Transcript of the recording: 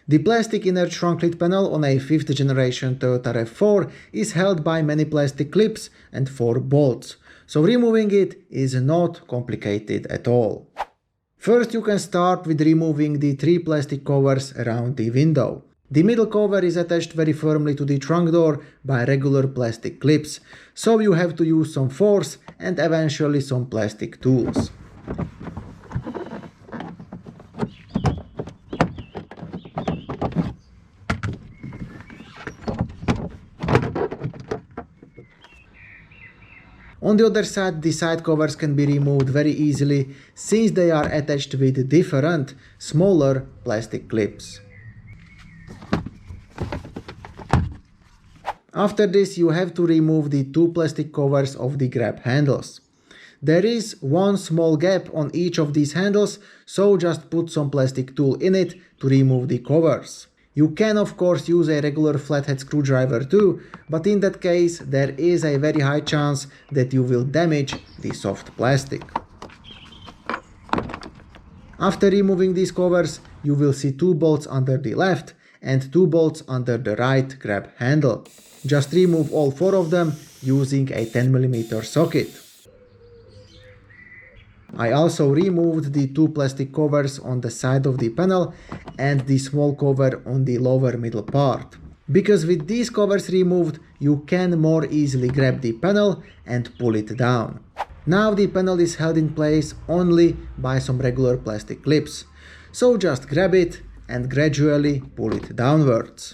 The plastic inner trunk lid panel on a 5th generation Toyota Rav4 is held by many plastic clips and 4 bolts, so removing it is not complicated at all. First, you can start with removing the 3 plastic covers around the window. The middle cover is attached very firmly to the trunk door by regular plastic clips, so you have to use some force and eventually some plastic tools. On the other side, the side covers can be removed very easily since they are attached with different, smaller plastic clips. After this, you have to remove the 2 plastic covers of the grab handles. There is one small gap on each of these handles, so just put some plastic tool in it to remove the covers. You can of course use a regular flathead screwdriver too, but in that case there is a very high chance that you will damage the soft plastic. After removing these covers, you will see 2 bolts under the left and 2 bolts under the right grab handle. Just remove all 4 of them using a 10mm socket. I also removed the 2 plastic covers on the side of the panel and the small cover on the lower middle part. Because with these covers removed, you can more easily grab the panel and pull it down. Now the panel is held in place only by some regular plastic clips, so just grab it and gradually pull it downwards.